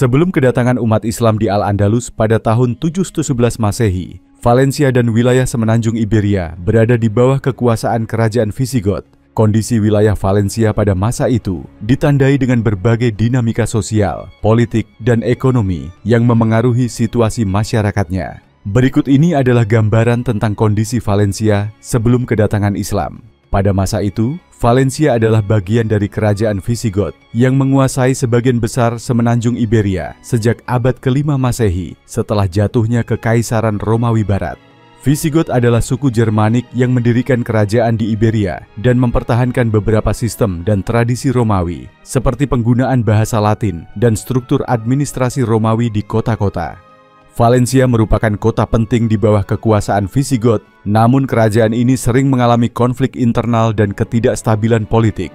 Sebelum kedatangan umat Islam di Al-Andalus pada tahun 711 Masehi, Valencia dan wilayah semenanjung Iberia berada di bawah kekuasaan kerajaan Visigoth. Kondisi wilayah Valencia pada masa itu ditandai dengan berbagai dinamika sosial, politik, dan ekonomi yang memengaruhi situasi masyarakatnya. Berikut ini adalah gambaran tentang kondisi Valencia sebelum kedatangan Islam. Pada masa itu, Valencia adalah bagian dari kerajaan Visigoth yang menguasai sebagian besar semenanjung Iberia sejak abad ke-5 Masehi setelah jatuhnya Kekaisaran Romawi Barat. Visigoth adalah suku Jermanik yang mendirikan kerajaan di Iberia dan mempertahankan beberapa sistem dan tradisi Romawi, seperti penggunaan bahasa Latin dan struktur administrasi Romawi di kota-kota. Valencia merupakan kota penting di bawah kekuasaan Visigoth, namun kerajaan ini sering mengalami konflik internal dan ketidakstabilan politik.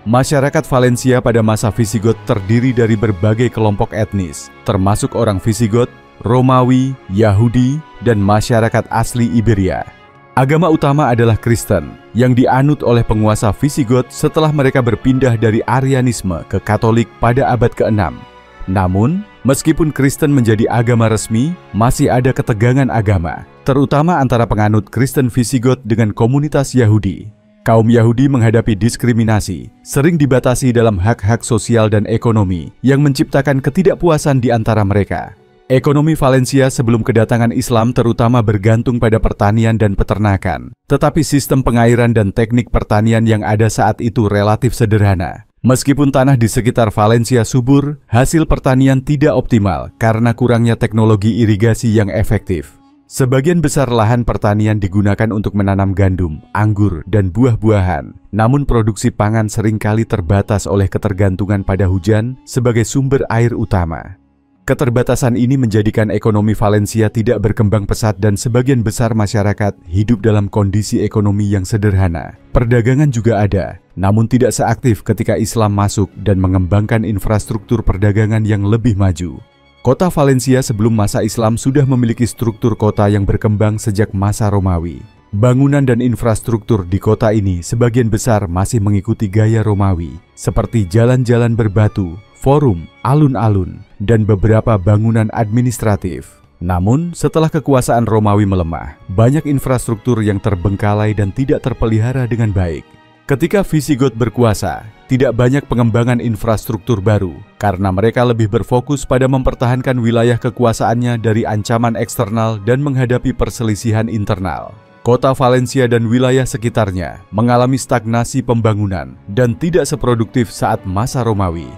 Masyarakat Valencia pada masa Visigoth terdiri dari berbagai kelompok etnis, termasuk orang Visigoth, Romawi, Yahudi, dan masyarakat asli Iberia. Agama utama adalah Kristen, yang dianut oleh penguasa Visigoth setelah mereka berpindah dari Arianisme ke Katolik pada abad ke-6. Namun, meskipun Kristen menjadi agama resmi, masih ada ketegangan agama, terutama antara penganut Kristen Visigoth dengan komunitas Yahudi. Kaum Yahudi menghadapi diskriminasi, sering dibatasi dalam hak-hak sosial dan ekonomi yang menciptakan ketidakpuasan di antara mereka. Ekonomi Valencia sebelum kedatangan Islam terutama bergantung pada pertanian dan peternakan, tetapi sistem pengairan dan teknik pertanian yang ada saat itu relatif sederhana. Meskipun tanah di sekitar Valencia subur, hasil pertanian tidak optimal karena kurangnya teknologi irigasi yang efektif. Sebagian besar lahan pertanian digunakan untuk menanam gandum, anggur, dan buah-buahan. Namun produksi pangan seringkali terbatas oleh ketergantungan pada hujan sebagai sumber air utama. Keterbatasan ini menjadikan ekonomi Valencia tidak berkembang pesat dan sebagian besar masyarakat hidup dalam kondisi ekonomi yang sederhana. Perdagangan juga ada, namun tidak seaktif ketika Islam masuk dan mengembangkan infrastruktur perdagangan yang lebih maju. Kota Valencia sebelum masa Islam sudah memiliki struktur kota yang berkembang sejak masa Romawi. Bangunan dan infrastruktur di kota ini sebagian besar masih mengikuti gaya Romawi, seperti jalan-jalan berbatu, forum, alun-alun, dan beberapa bangunan administratif. Namun, setelah kekuasaan Romawi melemah, banyak infrastruktur yang terbengkalai dan tidak terpelihara dengan baik. Ketika Visigoth berkuasa, tidak banyak pengembangan infrastruktur baru, karena mereka lebih berfokus pada mempertahankan wilayah kekuasaannya dari ancaman eksternal dan menghadapi perselisihan internal. Kota Valencia dan wilayah sekitarnya mengalami stagnasi pembangunan dan tidak seproduktif saat masa Romawi.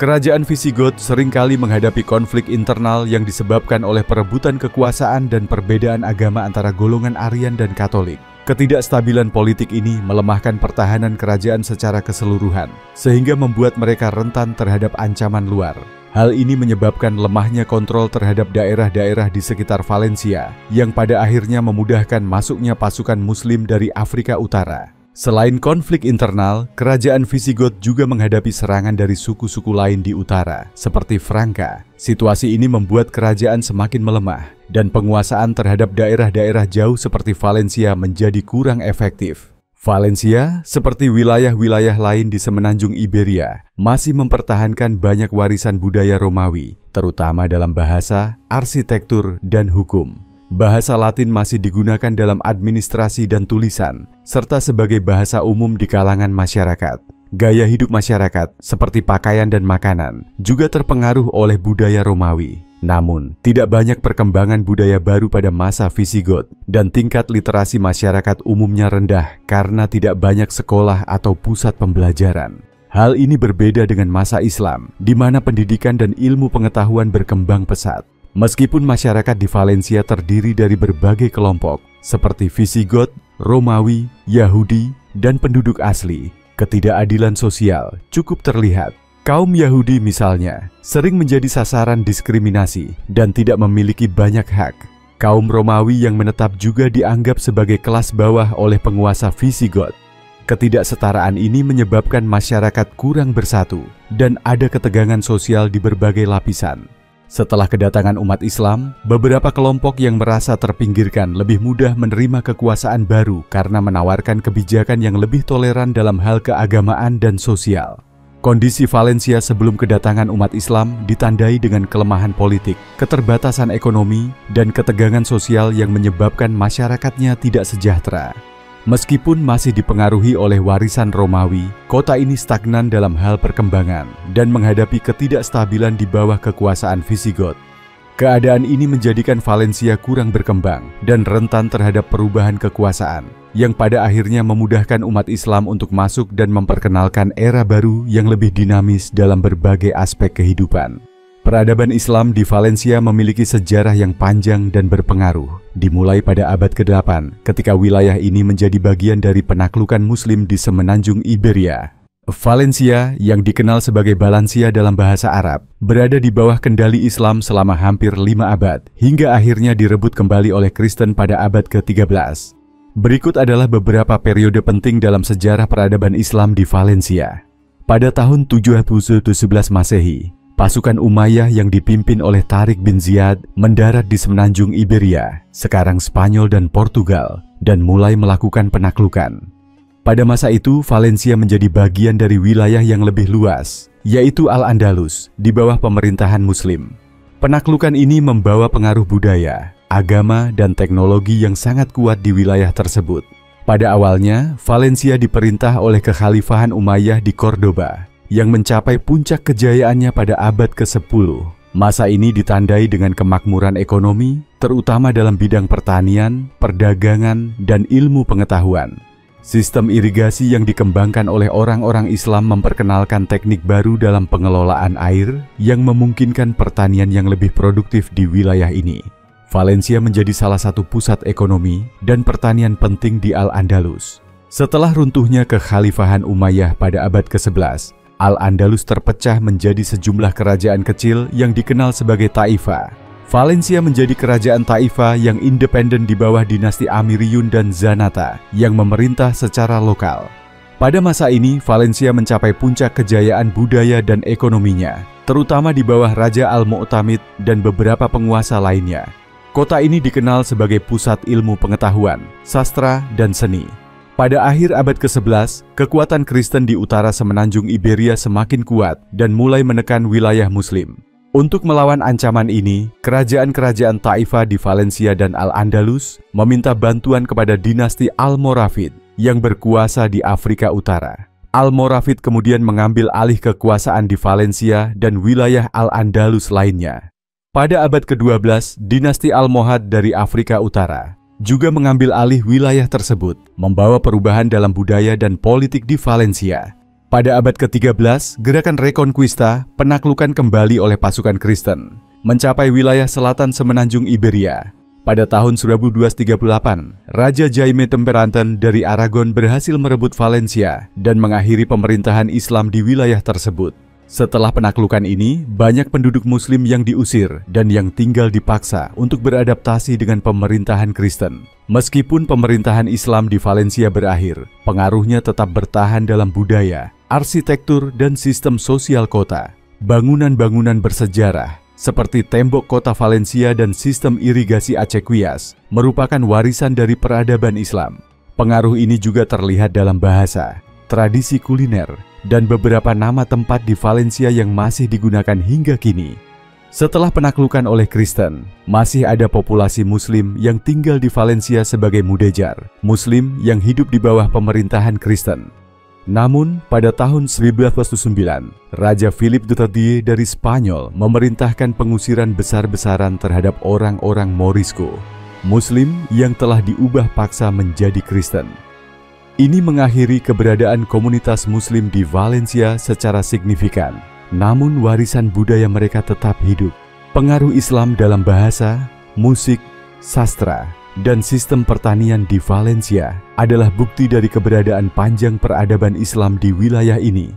Kerajaan Visigoth seringkali menghadapi konflik internal yang disebabkan oleh perebutan kekuasaan dan perbedaan agama antara golongan Arian dan Katolik. Ketidakstabilan politik ini melemahkan pertahanan kerajaan secara keseluruhan, sehingga membuat mereka rentan terhadap ancaman luar. Hal ini menyebabkan lemahnya kontrol terhadap daerah-daerah di sekitar Valencia, yang pada akhirnya memudahkan masuknya pasukan Muslim dari Afrika Utara. Selain konflik internal, kerajaan Visigoth juga menghadapi serangan dari suku-suku lain di utara, seperti Franka. Situasi ini membuat kerajaan semakin melemah, dan penguasaan terhadap daerah-daerah jauh seperti Valencia menjadi kurang efektif. Valencia, seperti wilayah-wilayah lain di semenanjung Iberia, masih mempertahankan banyak warisan budaya Romawi, terutama dalam bahasa, arsitektur, dan hukum. Bahasa Latin masih digunakan dalam administrasi dan tulisan, serta sebagai bahasa umum di kalangan masyarakat. Gaya hidup masyarakat, seperti pakaian dan makanan, juga terpengaruh oleh budaya Romawi. Namun, tidak banyak perkembangan budaya baru pada masa Visigoth, dan tingkat literasi masyarakat umumnya rendah karena tidak banyak sekolah atau pusat pembelajaran. Hal ini berbeda dengan masa Islam, di mana pendidikan dan ilmu pengetahuan berkembang pesat. Meskipun masyarakat di Valencia terdiri dari berbagai kelompok, seperti Visigoth, Romawi, Yahudi, dan penduduk asli, ketidakadilan sosial cukup terlihat. Kaum Yahudi misalnya, sering menjadi sasaran diskriminasi dan tidak memiliki banyak hak. Kaum Romawi yang menetap juga dianggap sebagai kelas bawah oleh penguasa Visigoth. Ketidaksetaraan ini menyebabkan masyarakat kurang bersatu dan ada ketegangan sosial di berbagai lapisan. Setelah kedatangan umat Islam, beberapa kelompok yang merasa terpinggirkan lebih mudah menerima kekuasaan baru karena menawarkan kebijakan yang lebih toleran dalam hal keagamaan dan sosial. Kondisi Valencia sebelum kedatangan umat Islam ditandai dengan kelemahan politik, keterbatasan ekonomi, dan ketegangan sosial yang menyebabkan masyarakatnya tidak sejahtera. Meskipun masih dipengaruhi oleh warisan Romawi, kota ini stagnan dalam hal perkembangan dan menghadapi ketidakstabilan di bawah kekuasaan Visigoth. Keadaan ini menjadikan Valencia kurang berkembang dan rentan terhadap perubahan kekuasaan, yang pada akhirnya memudahkan umat Islam untuk masuk dan memperkenalkan era baru yang lebih dinamis dalam berbagai aspek kehidupan. Peradaban Islam di Valencia memiliki sejarah yang panjang dan berpengaruh, dimulai pada abad ke-8 ketika wilayah ini menjadi bagian dari penaklukan Muslim di semenanjung Iberia. Valencia, yang dikenal sebagai Balancia dalam bahasa Arab, berada di bawah kendali Islam selama hampir 5 abad, hingga akhirnya direbut kembali oleh Kristen pada abad ke-13. Berikut adalah beberapa periode penting dalam sejarah peradaban Islam di Valencia. Pada tahun 711 Masehi, pasukan Umayyah yang dipimpin oleh Tariq bin Ziyad mendarat di semenanjung Iberia, sekarang Spanyol dan Portugal, dan mulai melakukan penaklukan. Pada masa itu, Valencia menjadi bagian dari wilayah yang lebih luas, yaitu Al-Andalus, di bawah pemerintahan Muslim. Penaklukan ini membawa pengaruh budaya, agama, dan teknologi yang sangat kuat di wilayah tersebut. Pada awalnya, Valencia diperintah oleh Kekhalifahan Umayyah di Cordoba, yang mencapai puncak kejayaannya pada abad ke-10. Masa ini ditandai dengan kemakmuran ekonomi, terutama dalam bidang pertanian, perdagangan, dan ilmu pengetahuan. Sistem irigasi yang dikembangkan oleh orang-orang Islam memperkenalkan teknik baru dalam pengelolaan air yang memungkinkan pertanian yang lebih produktif di wilayah ini. Valencia menjadi salah satu pusat ekonomi dan pertanian penting di Al-Andalus. Setelah runtuhnya Kekhalifahan Umayyah pada abad ke-11, Al-Andalus terpecah menjadi sejumlah kerajaan kecil yang dikenal sebagai Taifah. Valencia menjadi kerajaan Taifah yang independen di bawah dinasti Amiriyun dan Zanata yang memerintah secara lokal. Pada masa ini, Valencia mencapai puncak kejayaan budaya dan ekonominya, terutama di bawah Raja Al-Mu'tamid dan beberapa penguasa lainnya. Kota ini dikenal sebagai pusat ilmu pengetahuan, sastra, dan seni. Pada akhir abad ke-11, kekuatan Kristen di utara semenanjung Iberia semakin kuat dan mulai menekan wilayah Muslim. Untuk melawan ancaman ini, kerajaan-kerajaan Taifah di Valencia dan Al-Andalus meminta bantuan kepada dinasti Almoravid yang berkuasa di Afrika Utara. Almoravid kemudian mengambil alih kekuasaan di Valencia dan wilayah Al-Andalus lainnya. Pada abad ke-12, dinasti Almohad dari Afrika Utara juga mengambil alih wilayah tersebut, membawa perubahan dalam budaya dan politik di Valencia. Pada abad ke-13, gerakan Reconquista, penaklukan kembali oleh pasukan Kristen, mencapai wilayah selatan semenanjung Iberia. Pada tahun 1238, Raja Jaime Temperanten dari Aragon berhasil merebut Valencia dan mengakhiri pemerintahan Islam di wilayah tersebut. Setelah penaklukan ini, banyak penduduk Muslim yang diusir dan yang tinggal dipaksa untuk beradaptasi dengan pemerintahan Kristen. Meskipun pemerintahan Islam di Valencia berakhir, pengaruhnya tetap bertahan dalam budaya, arsitektur, dan sistem sosial kota. Bangunan-bangunan bersejarah, seperti tembok kota Valencia dan sistem irigasi Acequias, merupakan warisan dari peradaban Islam. Pengaruh ini juga terlihat dalam bahasa, tradisi kuliner, dan beberapa nama tempat di Valencia yang masih digunakan hingga kini. Setelah penaklukan oleh Kristen, masih ada populasi Muslim yang tinggal di Valencia sebagai mudejar, Muslim yang hidup di bawah pemerintahan Kristen. Namun, pada tahun 1909, Raja Philip III dari Spanyol memerintahkan pengusiran besar-besaran terhadap orang-orang Morisco, Muslim yang telah diubah paksa menjadi Kristen. Ini mengakhiri keberadaan komunitas Muslim di Valencia secara signifikan. Namun warisan budaya mereka tetap hidup. Pengaruh Islam dalam bahasa, musik, sastra, dan sistem pertanian di Valencia adalah bukti dari keberadaan panjang peradaban Islam di wilayah ini.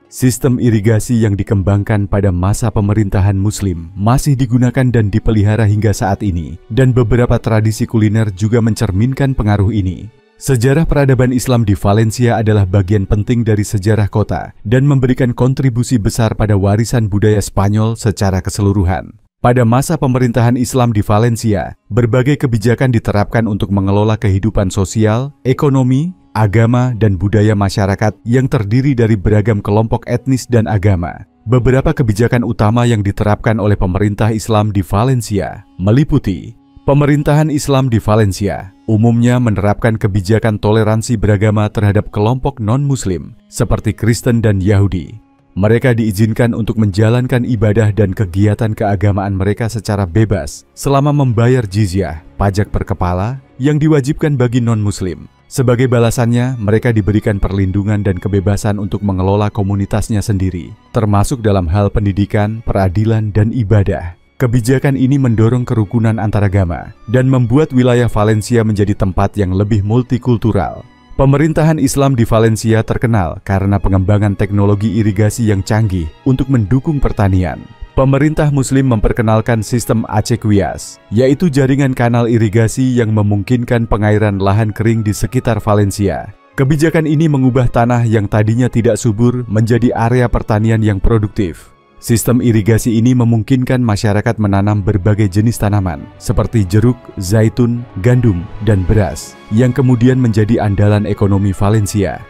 Sistem irigasi yang dikembangkan pada masa pemerintahan Muslim masih digunakan dan dipelihara hingga saat ini, dan beberapa tradisi kuliner juga mencerminkan pengaruh ini. Sejarah peradaban Islam di Valencia adalah bagian penting dari sejarah kota dan memberikan kontribusi besar pada warisan budaya Spanyol secara keseluruhan. Pada masa pemerintahan Islam di Valencia, berbagai kebijakan diterapkan untuk mengelola kehidupan sosial, ekonomi, agama, dan budaya masyarakat yang terdiri dari beragam kelompok etnis dan agama. Beberapa kebijakan utama yang diterapkan oleh pemerintah Islam di Valencia meliputi: pemerintahan Islam di Valencia umumnya menerapkan kebijakan toleransi beragama terhadap kelompok non-Muslim seperti Kristen dan Yahudi. Mereka diizinkan untuk menjalankan ibadah dan kegiatan keagamaan mereka secara bebas selama membayar jizyah, pajak per kepala, yang diwajibkan bagi non-Muslim. Sebagai balasannya, mereka diberikan perlindungan dan kebebasan untuk mengelola komunitasnya sendiri, termasuk dalam hal pendidikan, peradilan, dan ibadah. Kebijakan ini mendorong kerukunan antaragama dan membuat wilayah Valencia menjadi tempat yang lebih multikultural. Pemerintahan Islam di Valencia terkenal karena pengembangan teknologi irigasi yang canggih untuk mendukung pertanian. Pemerintah Muslim memperkenalkan sistem acequias, yaitu jaringan kanal irigasi yang memungkinkan pengairan lahan kering di sekitar Valencia. Kebijakan ini mengubah tanah yang tadinya tidak subur menjadi area pertanian yang produktif. Sistem irigasi ini memungkinkan masyarakat menanam berbagai jenis tanaman seperti jeruk, zaitun, gandum, dan beras yang kemudian menjadi andalan ekonomi Valencia.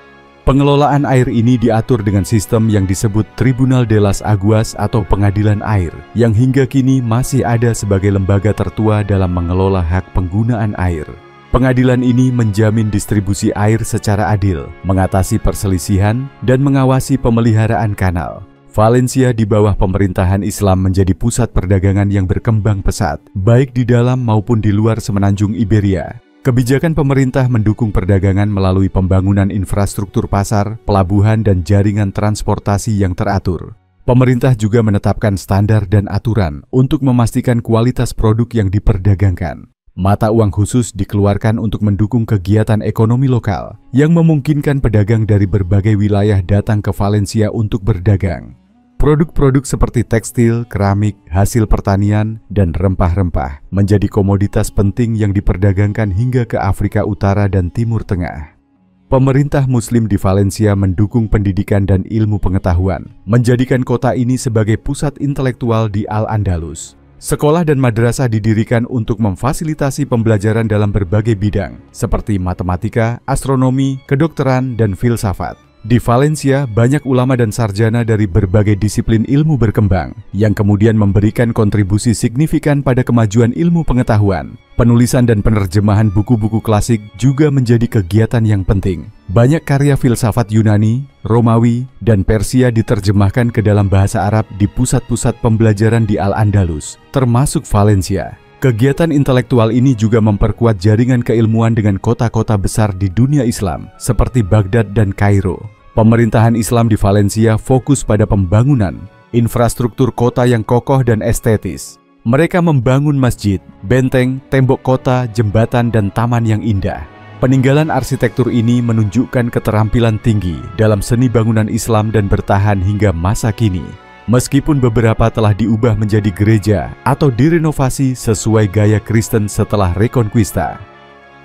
Pengelolaan air ini diatur dengan sistem yang disebut Tribunal de las Aguas atau pengadilan air yang hingga kini masih ada sebagai lembaga tertua dalam mengelola hak penggunaan air. Pengadilan ini menjamin distribusi air secara adil, mengatasi perselisihan, dan mengawasi pemeliharaan kanal. Valencia di bawah pemerintahan Islam menjadi pusat perdagangan yang berkembang pesat, baik di dalam maupun di luar semenanjung Iberia. Kebijakan pemerintah mendukung perdagangan melalui pembangunan infrastruktur pasar, pelabuhan, dan jaringan transportasi yang teratur. Pemerintah juga menetapkan standar dan aturan untuk memastikan kualitas produk yang diperdagangkan. Mata uang khusus dikeluarkan untuk mendukung kegiatan ekonomi lokal yang memungkinkan pedagang dari berbagai wilayah datang ke Valencia untuk berdagang. Produk-produk seperti tekstil, keramik, hasil pertanian, dan rempah-rempah menjadi komoditas penting yang diperdagangkan hingga ke Afrika Utara dan Timur Tengah. Pemerintah Muslim di Valencia mendukung pendidikan dan ilmu pengetahuan, menjadikan kota ini sebagai pusat intelektual di Al-Andalus. Sekolah dan madrasah didirikan untuk memfasilitasi pembelajaran dalam berbagai bidang, seperti matematika, astronomi, kedokteran, dan filsafat. Di Valencia, banyak ulama dan sarjana dari berbagai disiplin ilmu berkembang, yang kemudian memberikan kontribusi signifikan pada kemajuan ilmu pengetahuan. Penulisan dan penerjemahan buku-buku klasik juga menjadi kegiatan yang penting. Banyak karya filsafat Yunani, Romawi, dan Persia diterjemahkan ke dalam bahasa Arab di pusat-pusat pembelajaran di Al-Andalus, termasuk Valencia. Kegiatan intelektual ini juga memperkuat jaringan keilmuan dengan kota-kota besar di dunia Islam, seperti Baghdad dan Kairo. Pemerintahan Islam di Valencia fokus pada pembangunan infrastruktur kota yang kokoh dan estetis. Mereka membangun masjid, benteng, tembok kota, jembatan, dan taman yang indah. Peninggalan arsitektur ini menunjukkan keterampilan tinggi dalam seni bangunan Islam dan bertahan hingga masa kini. Meskipun beberapa telah diubah menjadi gereja atau direnovasi sesuai gaya Kristen setelah Reconquista.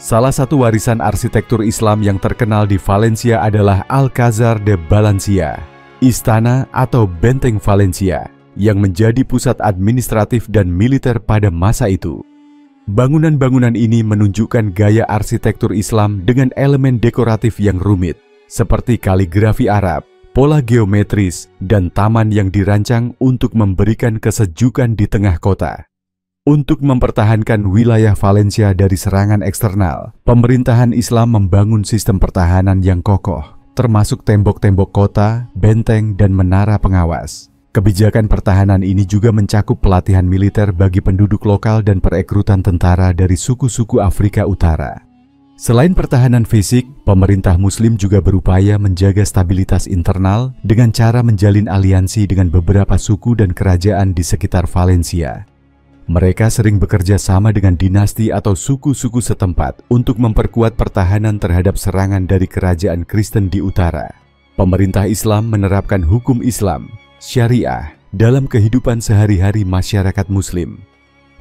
Salah satu warisan arsitektur Islam yang terkenal di Valencia adalah Alcázar de Valencia, istana atau benteng Valencia, yang menjadi pusat administratif dan militer pada masa itu. Bangunan-bangunan ini menunjukkan gaya arsitektur Islam dengan elemen dekoratif yang rumit, seperti kaligrafi Arab, pola geometris, dan taman yang dirancang untuk memberikan kesejukan di tengah kota. Untuk mempertahankan wilayah Valencia dari serangan eksternal, pemerintahan Islam membangun sistem pertahanan yang kokoh, termasuk tembok-tembok kota, benteng, dan menara pengawas. Kebijakan pertahanan ini juga mencakup pelatihan militer bagi penduduk lokal dan perekrutan tentara dari suku-suku Afrika Utara. Selain pertahanan fisik, pemerintah Muslim juga berupaya menjaga stabilitas internal dengan cara menjalin aliansi dengan beberapa suku dan kerajaan di sekitar Valencia. Mereka sering bekerja sama dengan dinasti atau suku-suku setempat untuk memperkuat pertahanan terhadap serangan dari kerajaan Kristen di utara. Pemerintah Islam menerapkan hukum Islam, syariah, dalam kehidupan sehari-hari masyarakat Muslim.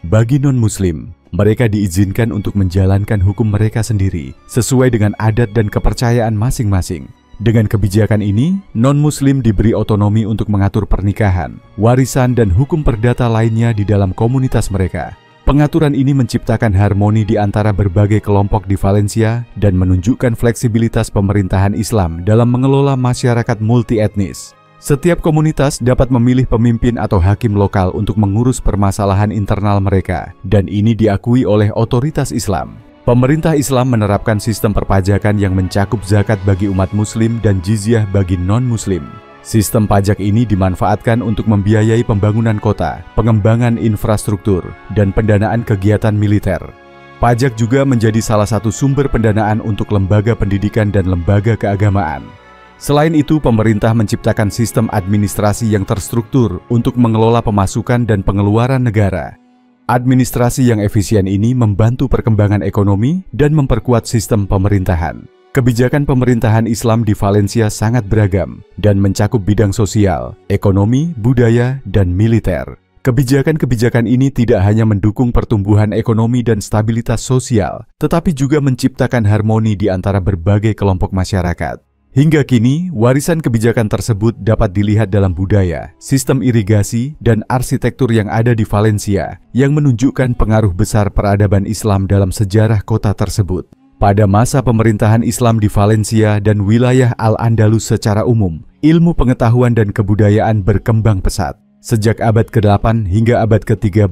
Bagi non-Muslim, mereka diizinkan untuk menjalankan hukum mereka sendiri sesuai dengan adat dan kepercayaan masing-masing. Dengan kebijakan ini, non-Muslim diberi otonomi untuk mengatur pernikahan, warisan, dan hukum perdata lainnya di dalam komunitas mereka. Pengaturan ini menciptakan harmoni di antara berbagai kelompok di Valencia dan menunjukkan fleksibilitas pemerintahan Islam dalam mengelola masyarakat multi-etnis. Setiap komunitas dapat memilih pemimpin atau hakim lokal untuk mengurus permasalahan internal mereka, dan ini diakui oleh otoritas Islam. Pemerintah Islam menerapkan sistem perpajakan yang mencakup zakat bagi umat Muslim dan jizyah bagi non-Muslim. Sistem pajak ini dimanfaatkan untuk membiayai pembangunan kota, pengembangan infrastruktur, dan pendanaan kegiatan militer. Pajak juga menjadi salah satu sumber pendanaan untuk lembaga pendidikan dan lembaga keagamaan. Selain itu, pemerintah menciptakan sistem administrasi yang terstruktur untuk mengelola pemasukan dan pengeluaran negara. Administrasi yang efisien ini membantu perkembangan ekonomi dan memperkuat sistem pemerintahan. Kebijakan pemerintahan Islam di Valencia sangat beragam dan mencakup bidang sosial, ekonomi, budaya, dan militer. Kebijakan-kebijakan ini tidak hanya mendukung pertumbuhan ekonomi dan stabilitas sosial, tetapi juga menciptakan harmoni di antara berbagai kelompok masyarakat. Hingga kini, warisan kebijakan tersebut dapat dilihat dalam budaya, sistem irigasi, dan arsitektur yang ada di Valencia, yang menunjukkan pengaruh besar peradaban Islam dalam sejarah kota tersebut. Pada masa pemerintahan Islam di Valencia dan wilayah Al-Andalus secara umum, ilmu pengetahuan dan kebudayaan berkembang pesat. Sejak abad ke-8 hingga abad ke-13,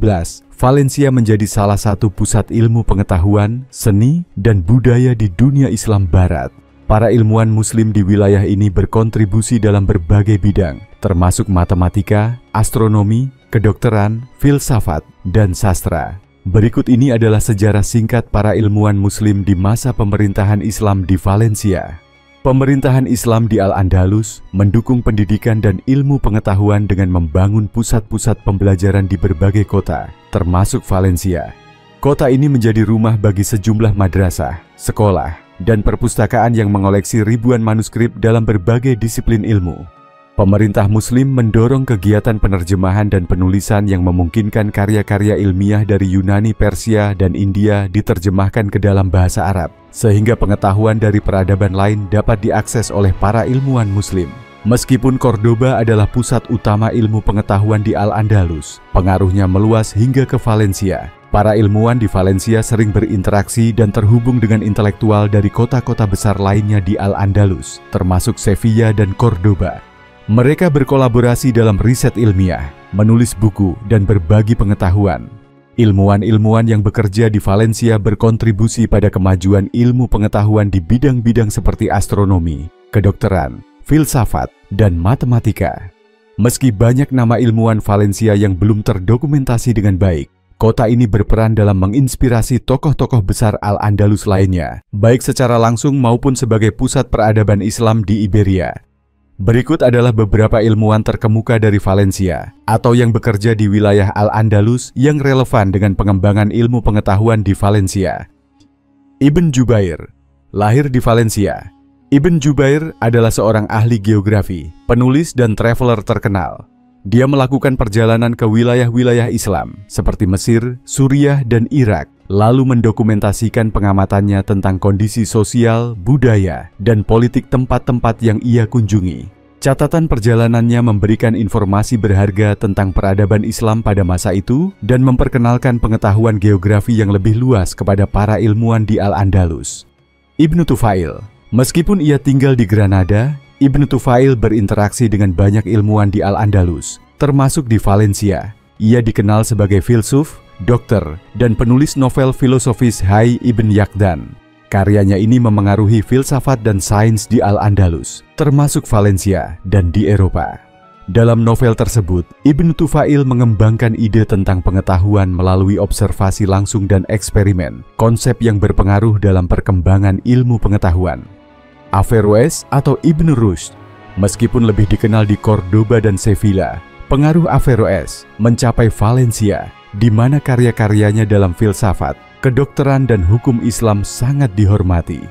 Valencia menjadi salah satu pusat ilmu pengetahuan, seni, dan budaya di dunia Islam Barat. Para ilmuwan Muslim di wilayah ini berkontribusi dalam berbagai bidang, termasuk matematika, astronomi, kedokteran, filsafat, dan sastra. Berikut ini adalah sejarah singkat para ilmuwan Muslim di masa pemerintahan Islam di Valencia. Pemerintahan Islam di Al-Andalus mendukung pendidikan dan ilmu pengetahuan dengan membangun pusat-pusat pembelajaran di berbagai kota, termasuk Valencia. Kota ini menjadi rumah bagi sejumlah madrasah, sekolah, dan perpustakaan yang mengoleksi ribuan manuskrip dalam berbagai disiplin ilmu. Pemerintah Muslim mendorong kegiatan penerjemahan dan penulisan yang memungkinkan karya-karya ilmiah dari Yunani, Persia, dan India diterjemahkan ke dalam bahasa Arab, sehingga pengetahuan dari peradaban lain dapat diakses oleh para ilmuwan Muslim. Meskipun Cordoba adalah pusat utama ilmu pengetahuan di Al-Andalus, pengaruhnya meluas hingga ke Valencia. Para ilmuwan di Valencia sering berinteraksi dan terhubung dengan intelektual dari kota-kota besar lainnya di Al-Andalus, termasuk Sevilla dan Cordoba. Mereka berkolaborasi dalam riset ilmiah, menulis buku, dan berbagi pengetahuan. Ilmuwan-ilmuwan yang bekerja di Valencia berkontribusi pada kemajuan ilmu pengetahuan di bidang-bidang seperti astronomi, kedokteran, filsafat, dan matematika. Meski banyak nama ilmuwan Valencia yang belum terdokumentasi dengan baik, kota ini berperan dalam menginspirasi tokoh-tokoh besar Al-Andalus lainnya, baik secara langsung maupun sebagai pusat peradaban Islam di Iberia. Berikut adalah beberapa ilmuwan terkemuka dari Valencia atau yang bekerja di wilayah Al-Andalus yang relevan dengan pengembangan ilmu pengetahuan di Valencia. Ibn Jubair, lahir di Valencia. Ibn Jubair adalah seorang ahli geografi, penulis, dan traveler terkenal. Dia melakukan perjalanan ke wilayah-wilayah Islam seperti Mesir, Suriah, dan Irak, lalu mendokumentasikan pengamatannya tentang kondisi sosial, budaya, dan politik tempat-tempat yang ia kunjungi. Catatan perjalanannya memberikan informasi berharga tentang peradaban Islam pada masa itu dan memperkenalkan pengetahuan geografi yang lebih luas kepada para ilmuwan di Al-Andalus. Ibnu Tufail, meskipun ia tinggal di Granada, Ibnu Tufail berinteraksi dengan banyak ilmuwan di Al-Andalus, termasuk di Valencia. Ia dikenal sebagai filsuf, dokter, dan penulis novel filosofis Hayy Ibn Yaqdhan. Karyanya ini memengaruhi filsafat dan sains di Al-Andalus, termasuk Valencia dan di Eropa. Dalam novel tersebut, Ibnu Tufail mengembangkan ide tentang pengetahuan melalui observasi langsung dan eksperimen, konsep yang berpengaruh dalam perkembangan ilmu pengetahuan. Averroes atau Ibn Rushd, meskipun lebih dikenal di Cordoba dan Sevilla, pengaruh Averroes mencapai Valencia, di mana karya-karyanya dalam filsafat, kedokteran, dan hukum Islam sangat dihormati.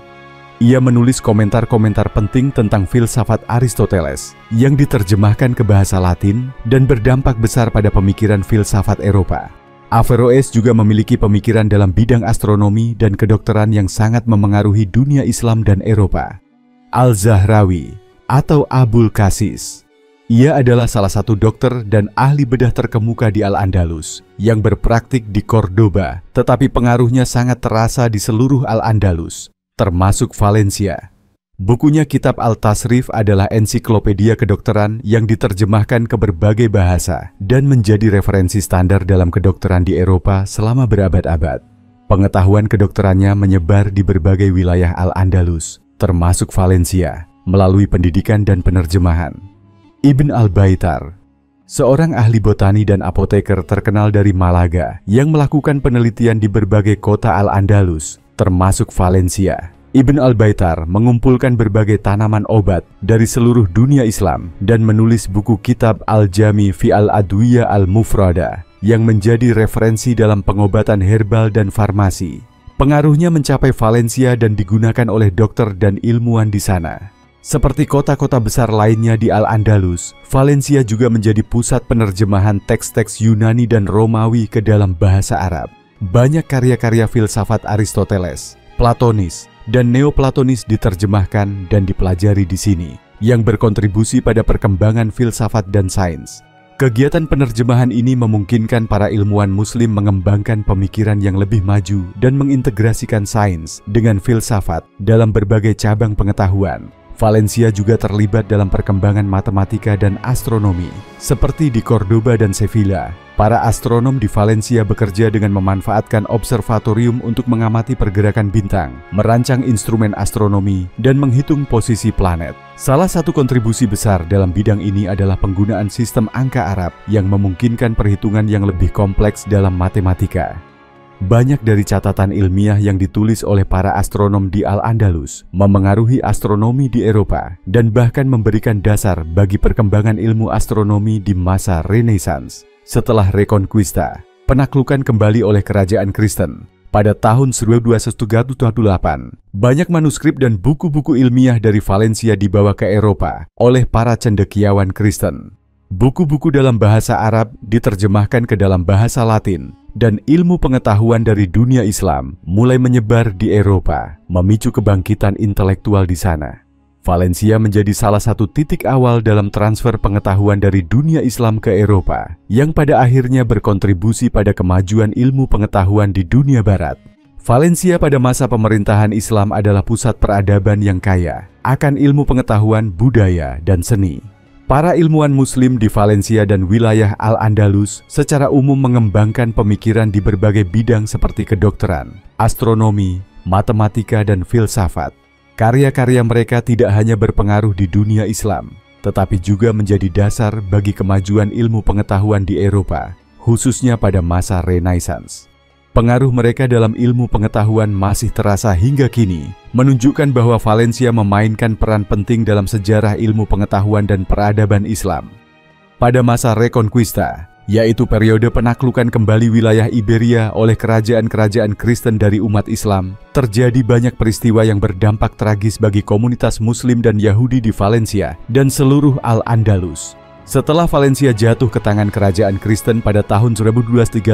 Ia menulis komentar-komentar penting tentang filsafat Aristoteles yang diterjemahkan ke bahasa Latin dan berdampak besar pada pemikiran filsafat Eropa. Averroes juga memiliki pemikiran dalam bidang astronomi dan kedokteran yang sangat memengaruhi dunia Islam dan Eropa. Al-Zahrawi atau Abul Qasis, Ia adalah salah satu dokter dan ahli bedah terkemuka di Al-Andalus yang berpraktik di Cordoba, tetapi pengaruhnya sangat terasa di seluruh Al-Andalus, termasuk Valencia. Bukunya Kitab Al-Tasrif adalah ensiklopedia kedokteran yang diterjemahkan ke berbagai bahasa dan menjadi referensi standar dalam kedokteran di Eropa selama berabad-abad. Pengetahuan kedokterannya menyebar di berbagai wilayah Al-Andalus, termasuk Valencia, melalui pendidikan dan penerjemahan. Ibn al-Baitar, seorang ahli botani dan apoteker terkenal dari Malaga yang melakukan penelitian di berbagai kota Al-Andalus, termasuk Valencia. Ibn al-Baitar mengumpulkan berbagai tanaman obat dari seluruh dunia Islam dan menulis buku Kitab Al-Jami fi al-Adwiyah al-Mufrada yang menjadi referensi dalam pengobatan herbal dan farmasi. Pengaruhnya mencapai Valencia dan digunakan oleh dokter dan ilmuwan di sana. Seperti kota-kota besar lainnya di Al-Andalus, Valencia juga menjadi pusat penerjemahan teks-teks Yunani dan Romawi ke dalam bahasa Arab. Banyak karya-karya filsafat Aristoteles, Platonis, dan Neoplatonis diterjemahkan dan dipelajari di sini, yang berkontribusi pada perkembangan filsafat dan sains. Kegiatan penerjemahan ini memungkinkan para ilmuwan Muslim mengembangkan pemikiran yang lebih maju dan mengintegrasikan sains dengan filsafat dalam berbagai cabang pengetahuan. Valencia juga terlibat dalam perkembangan matematika dan astronomi. Seperti di Cordoba dan Sevilla, para astronom di Valencia bekerja dengan memanfaatkan observatorium untuk mengamati pergerakan bintang, merancang instrumen astronomi, dan menghitung posisi planet. Salah satu kontribusi besar dalam bidang ini adalah penggunaan sistem angka Arab yang memungkinkan perhitungan yang lebih kompleks dalam matematika. Banyak dari catatan ilmiah yang ditulis oleh para astronom di Al-Andalus memengaruhi astronomi di Eropa dan bahkan memberikan dasar bagi perkembangan ilmu astronomi di masa Renaissance. Setelah Reconquista, penaklukan kembali oleh kerajaan Kristen, pada tahun 1278, banyak manuskrip dan buku-buku ilmiah dari Valencia dibawa ke Eropa oleh para cendekiawan Kristen. Buku-buku dalam bahasa Arab diterjemahkan ke dalam bahasa Latin, dan ilmu pengetahuan dari dunia Islam mulai menyebar di Eropa, memicu kebangkitan intelektual di sana. Valencia menjadi salah satu titik awal dalam transfer pengetahuan dari dunia Islam ke Eropa, yang pada akhirnya berkontribusi pada kemajuan ilmu pengetahuan di dunia Barat. Valencia pada masa pemerintahan Islam adalah pusat peradaban yang kaya akan ilmu pengetahuan, budaya, dan seni. Para ilmuwan Muslim di Valencia dan wilayah Al-Andalus secara umum mengembangkan pemikiran di berbagai bidang seperti kedokteran, astronomi, matematika, dan filsafat. Karya-karya mereka tidak hanya berpengaruh di dunia Islam, tetapi juga menjadi dasar bagi kemajuan ilmu pengetahuan di Eropa, khususnya pada masa Renaissance. Pengaruh mereka dalam ilmu pengetahuan masih terasa hingga kini, menunjukkan bahwa Valencia memainkan peran penting dalam sejarah ilmu pengetahuan dan peradaban Islam. Pada masa Reconquista, yaitu periode penaklukan kembali wilayah Iberia oleh kerajaan-kerajaan Kristen dari umat Islam, terjadi banyak peristiwa yang berdampak tragis bagi komunitas Muslim dan Yahudi di Valencia dan seluruh Al-Andalus. Setelah Valencia jatuh ke tangan kerajaan Kristen pada tahun 1238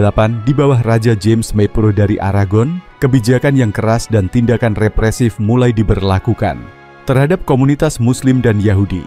di bawah Raja James Maypuro dari Aragon, kebijakan yang keras dan tindakan represif mulai diberlakukan terhadap komunitas Muslim dan Yahudi.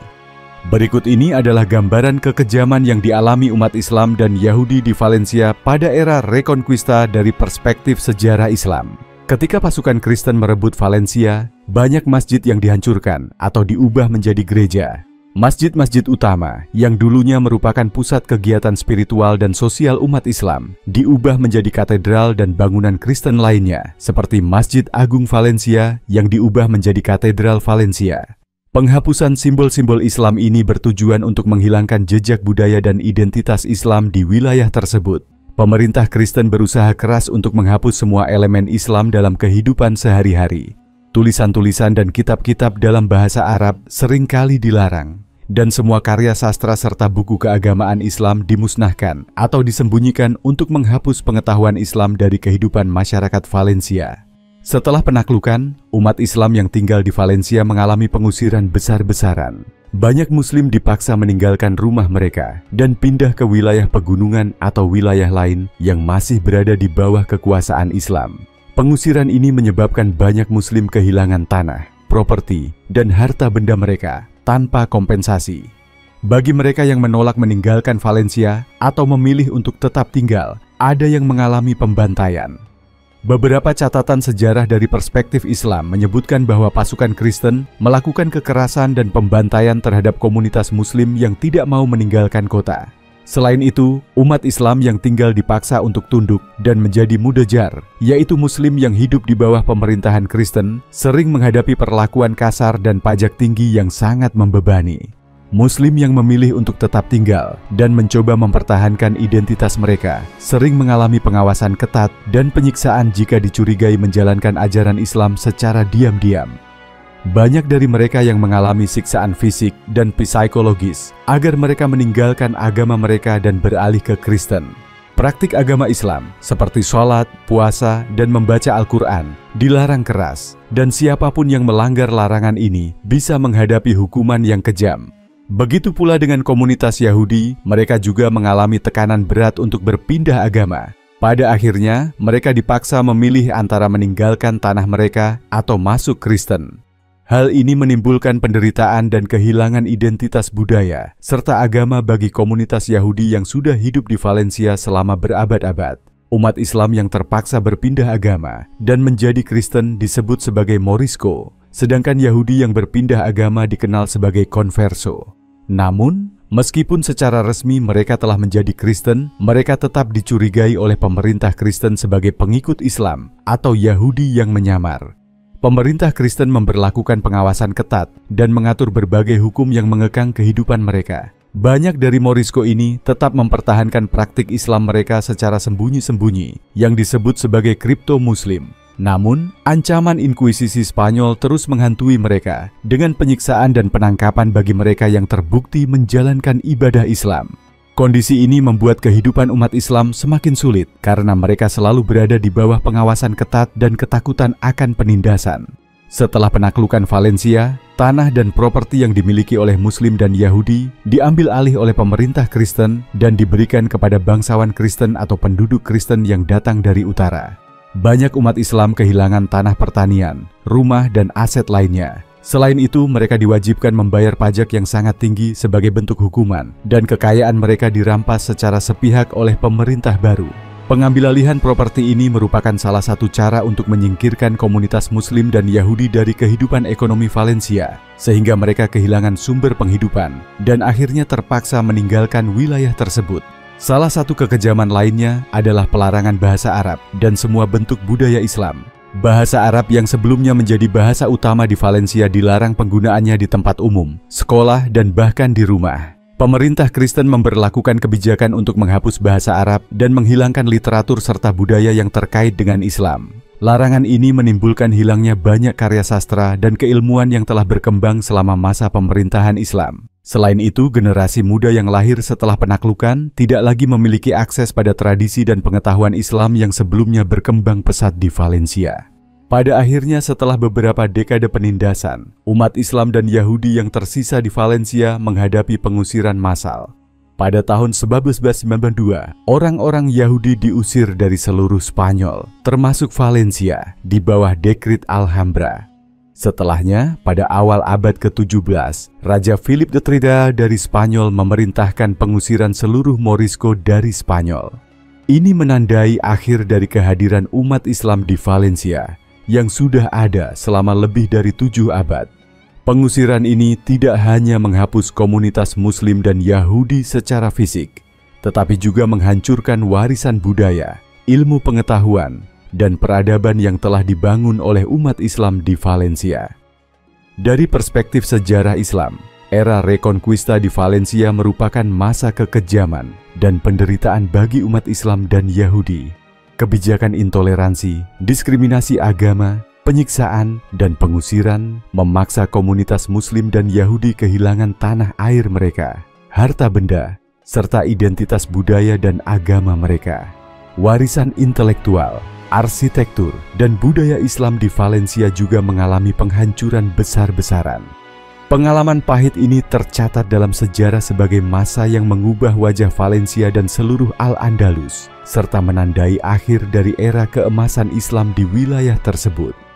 Berikut ini adalah gambaran kekejaman yang dialami umat Islam dan Yahudi di Valencia pada era Reconquista dari perspektif sejarah Islam. Ketika pasukan Kristen merebut Valencia, banyak masjid yang dihancurkan atau diubah menjadi gereja. Masjid-masjid utama yang dulunya merupakan pusat kegiatan spiritual dan sosial umat Islam diubah menjadi katedral dan bangunan Kristen lainnya, seperti Masjid Agung Valencia yang diubah menjadi Katedral Valencia. Penghapusan simbol-simbol Islam ini bertujuan untuk menghilangkan jejak budaya dan identitas Islam di wilayah tersebut. Pemerintah Kristen berusaha keras untuk menghapus semua elemen Islam dalam kehidupan sehari-hari. Tulisan-tulisan dan kitab-kitab dalam bahasa Arab seringkali dilarang, dan semua karya sastra serta buku keagamaan Islam dimusnahkan atau disembunyikan untuk menghapus pengetahuan Islam dari kehidupan masyarakat Valencia. Setelah penaklukan, umat Islam yang tinggal di Valencia mengalami pengusiran besar-besaran. Banyak Muslim dipaksa meninggalkan rumah mereka dan pindah ke wilayah pegunungan atau wilayah lain yang masih berada di bawah kekuasaan Islam. Pengusiran ini menyebabkan banyak Muslim kehilangan tanah, properti, dan harta benda mereka tanpa kompensasi. Bagi mereka yang menolak meninggalkan Valencia atau memilih untuk tetap tinggal, ada yang mengalami pembantaian. Beberapa catatan sejarah dari perspektif Islam menyebutkan bahwa pasukan Kristen melakukan kekerasan dan pembantaian terhadap komunitas Muslim yang tidak mau meninggalkan kota. Selain itu, umat Islam yang tinggal dipaksa untuk tunduk dan menjadi mudajar, yaitu Muslim yang hidup di bawah pemerintahan Kristen, sering menghadapi perlakuan kasar dan pajak tinggi yang sangat membebani. Muslim yang memilih untuk tetap tinggal dan mencoba mempertahankan identitas mereka sering mengalami pengawasan ketat dan penyiksaan jika dicurigai menjalankan ajaran Islam secara diam-diam. Banyak dari mereka yang mengalami siksaan fisik dan psikologis agar mereka meninggalkan agama mereka dan beralih ke Kristen. Praktik agama Islam seperti sholat, puasa, dan membaca Al-Quran dilarang keras, dan siapapun yang melanggar larangan ini bisa menghadapi hukuman yang kejam. Begitu pula dengan komunitas Yahudi, mereka juga mengalami tekanan berat untuk berpindah agama. Pada akhirnya, mereka dipaksa memilih antara meninggalkan tanah mereka atau masuk Kristen. Hal ini menimbulkan penderitaan dan kehilangan identitas budaya serta agama bagi komunitas Yahudi yang sudah hidup di Valencia selama berabad-abad. Umat Islam yang terpaksa berpindah agama dan menjadi Kristen disebut sebagai Morisco, sedangkan Yahudi yang berpindah agama dikenal sebagai converso. Namun, meskipun secara resmi mereka telah menjadi Kristen, mereka tetap dicurigai oleh pemerintah Kristen sebagai pengikut Islam atau Yahudi yang menyamar. Pemerintah Kristen memberlakukan pengawasan ketat dan mengatur berbagai hukum yang mengekang kehidupan mereka. Banyak dari Morisco ini tetap mempertahankan praktik Islam mereka secara sembunyi-sembunyi yang disebut sebagai kripto Muslim. Namun, ancaman Inkuisisi Spanyol terus menghantui mereka dengan penyiksaan dan penangkapan bagi mereka yang terbukti menjalankan ibadah Islam. Kondisi ini membuat kehidupan umat Islam semakin sulit karena mereka selalu berada di bawah pengawasan ketat dan ketakutan akan penindasan. Setelah penaklukan Valencia, tanah dan properti yang dimiliki oleh Muslim dan Yahudi diambil alih oleh pemerintah Kristen dan diberikan kepada bangsawan Kristen atau penduduk Kristen yang datang dari utara. Banyak umat Islam kehilangan tanah pertanian, rumah, dan aset lainnya. Selain itu, mereka diwajibkan membayar pajak yang sangat tinggi sebagai bentuk hukuman, dan kekayaan mereka dirampas secara sepihak oleh pemerintah baru. Pengambilalihan properti ini merupakan salah satu cara untuk menyingkirkan komunitas Muslim dan Yahudi dari kehidupan ekonomi Valencia, sehingga mereka kehilangan sumber penghidupan dan akhirnya terpaksa meninggalkan wilayah tersebut. Salah satu kekejaman lainnya adalah pelarangan bahasa Arab dan semua bentuk budaya Islam. Bahasa Arab yang sebelumnya menjadi bahasa utama di Valencia dilarang penggunaannya di tempat umum, sekolah, dan bahkan di rumah. Pemerintah Kristen memberlakukan kebijakan untuk menghapus bahasa Arab dan menghilangkan literatur serta budaya yang terkait dengan Islam. Larangan ini menimbulkan hilangnya banyak karya sastra dan keilmuan yang telah berkembang selama masa pemerintahan Islam. Selain itu, generasi muda yang lahir setelah penaklukan tidak lagi memiliki akses pada tradisi dan pengetahuan Islam yang sebelumnya berkembang pesat di Valencia. Pada akhirnya, setelah beberapa dekade penindasan, umat Islam dan Yahudi yang tersisa di Valencia menghadapi pengusiran massal. Pada tahun 1992, orang-orang Yahudi diusir dari seluruh Spanyol, termasuk Valencia, di bawah Dekrit Alhambra. Setelahnya, pada awal abad ke-17, Raja Philip III dari Spanyol memerintahkan pengusiran seluruh Morisco dari Spanyol. Ini menandai akhir dari kehadiran umat Islam di Valencia, yang sudah ada selama lebih dari 7 abad. Pengusiran ini tidak hanya menghapus komunitas Muslim dan Yahudi secara fisik, tetapi juga menghancurkan warisan budaya, ilmu pengetahuan, dan peradaban yang telah dibangun oleh umat Islam di Valencia. Dari perspektif sejarah Islam, era Reconquista di Valencia merupakan masa kekejaman dan penderitaan bagi umat Islam dan Yahudi. Kebijakan intoleransi, diskriminasi agama, penyiksaan, dan pengusiran memaksa komunitas Muslim dan Yahudi kehilangan tanah air mereka, harta benda, serta identitas budaya dan agama mereka. Warisan intelektual, arsitektur, dan budaya Islam di Valencia juga mengalami penghancuran besar-besaran. Pengalaman pahit ini tercatat dalam sejarah sebagai masa yang mengubah wajah Valencia dan seluruh Al-Andalus, serta menandai akhir dari era keemasan Islam di wilayah tersebut.